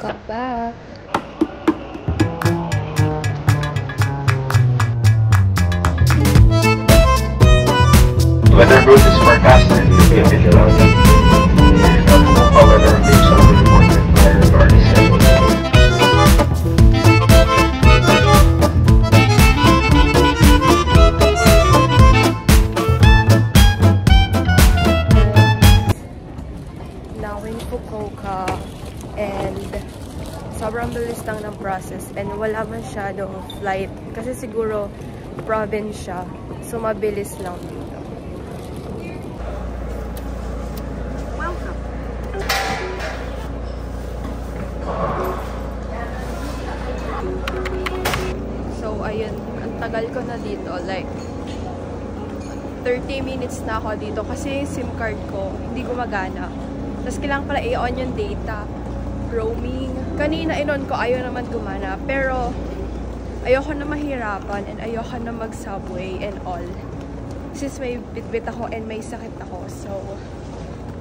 Welcome back! Weather booth is forecasted to be a bit cloudy. However, based on the reported weather regarding schedule. Now in Fukuoka, and sobrang bilis lang ng process and wala masyadong flight kasi siguro province siya, so mabilis lang dito. Welcome! So ayun, ang tagal ko na dito, like 30 minutes na ako dito kasi yung SIM card ko hindi gumagana. Tapos kailangan pala i-on yung data, roaming. Kanina in-on ko, ayaw naman gumana. Pero ayoko na mahirapan and ayoko na mag-subway and all. Since may bitbit ako and may sakit ako. So,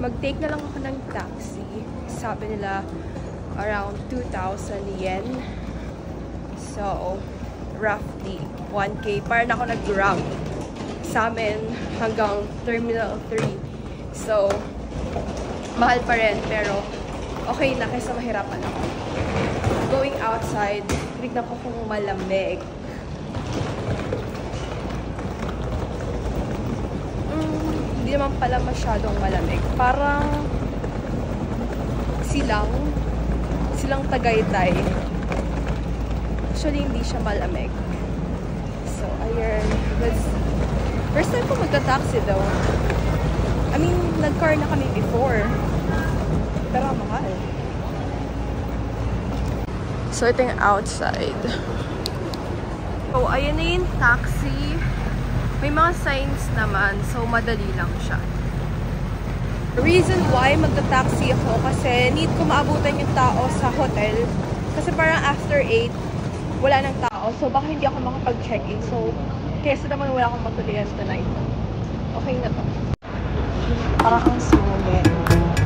mag-take na lang ako ng taxi. Sabi nila around 2,000 yen. So, roughly 1K. Para na ako nag-grab sa amin hanggang Terminal 3. So, mahal pa rin, pero okay na kaysa mahirapan ako. Going outside, tignan ko kung malamig. Hindi naman pala masyadong malamig. Parang silang Tagaytay. Actually, hindi siya malamig. So, ayun. First time ko magta-taxi daw. I mean, nag-car na kami before. Pero mahal. So, ito yung outside. So, ayun na yung taxi. May mga signs naman. So, madali lang siya. The reason why magta-taxi ako kasi need ko maabutan yung tao sa hotel. Kasi parang after 8, wala nang tao. So, baka hindi ako makapag-check-in. So, kesa naman wala akong matulian tonight. Okay na to. Parang ang sulit,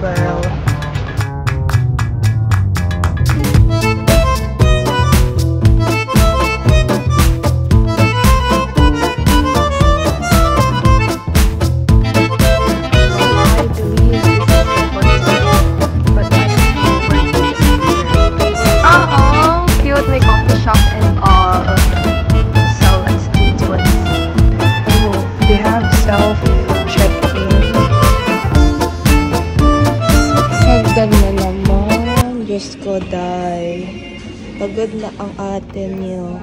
girl. Cute, may coffee shop and all. So let's get to it. Oh, they have self-check-in. Hagdan na naman. Diyos ko, day. Pagod na ang ate niyo.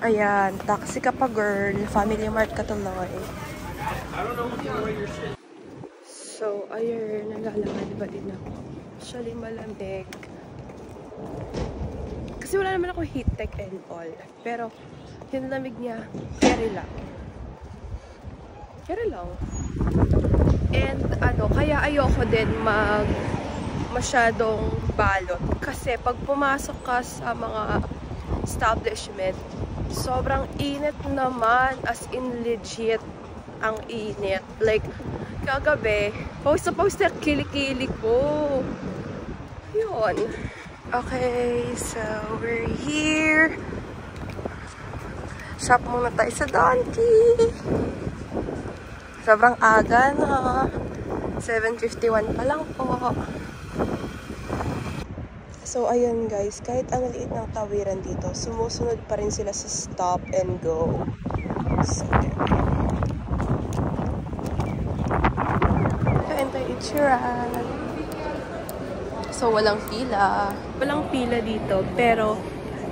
Ayan, taxi ka pa, girl. Family Mart ka tuloy. So, ayun, naglalakad ba din ako. Actually, malamig. Kasi wala naman ako heat tech and all. Pero, yung lamig niya, carry lang. Carry lang. And, kaya ayoko din masyadong balot. Kasi, pag pumasok ka sa mga establishment, sobrang init naman. As in, legit ang init. Like, kagabi, post na kilikili ko. Yun. Okay, so we're here. Shop muna tayo sa Donkey. Sobrang aga na. 7:51 pa lang po. So, ayun guys, kahit ang liit ng tawiran dito, sumusunod pa rin sila sa stop and go. So, so, walang pila. Walang pila dito, pero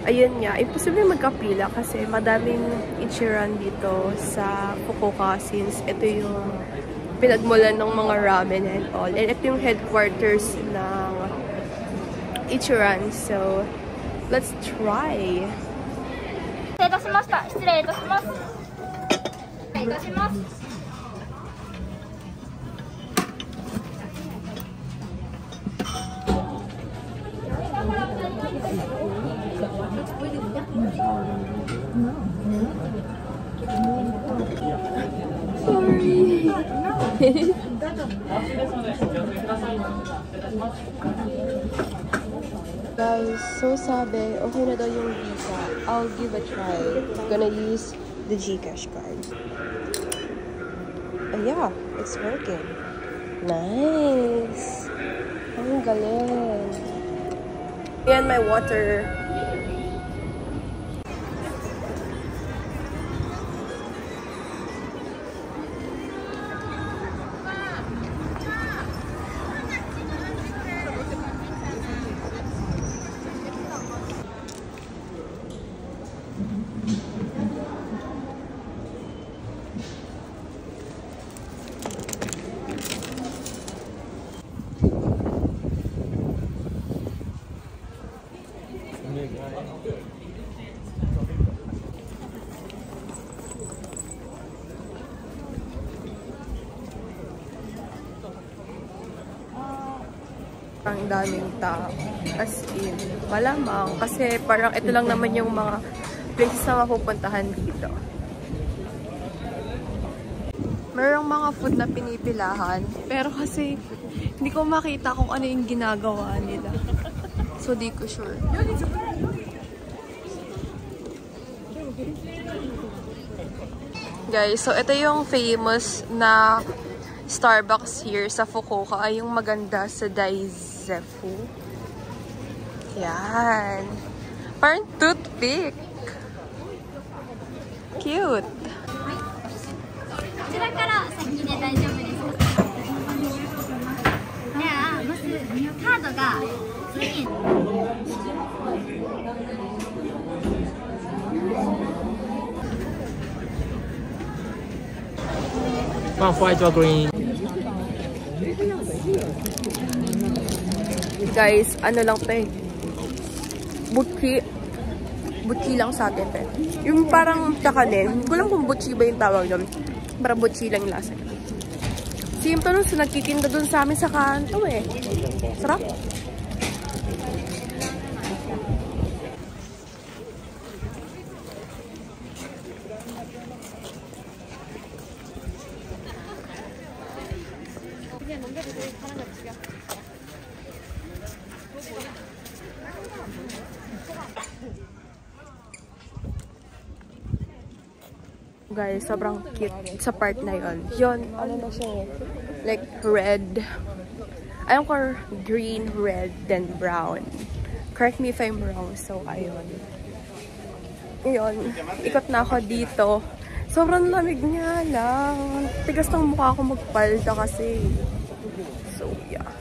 ayun nga, imposible magkapila kasi madaming Ichiran dito sa Fukuoka since ito yung pinagmulan ng mga ramen and all. And ito yung headquarters ng Ichiran. So, let's try. 失礼いたしました。失礼いたします。失礼いたします。Sorry. Guys, so sabi, okay na daw yung visa. I'll give a try. Gonna use the GCash card. Oh yeah, it's working. Nice! Ang galing. Ayan, my water. Ang daming tao. As in, malamang. Kasi parang ito lang naman yung mga places na mapupuntahan dito. Merong mga food na pinipilahan. Pero kasi, hindi ko makita kung ano yung ginagawa nila. So, di ko sure. Guys, so ito yung famous na Starbucks here sa Fukuoka. Ay yung maganda sa Daizefu. Yan. Parang toothpick. Cute. こちらから先で大丈夫ですか？ではまずカードが1000円。white or green? Guys, ano lang to eh. Butchi. Butchi lang sa atin to eh. Yung parang tsakanin. Hindi ko lang kung butchi ba yung tawag doon. Parang butchi lang yung lasa. Same to nun sa nagtitinda doon sa amin sa kanto eh. Sarap. Guys, sobrang cute sa part na yon. Yon, ano na siya eh. Like red. Ayaw ko green, red, then brown. Correct me if I'm wrong. So, ayun. Ayun. Ikot na ako dito. Sobrang lamig nga lang. Tigas ng mukha ko magpalda kasi. So, yeah.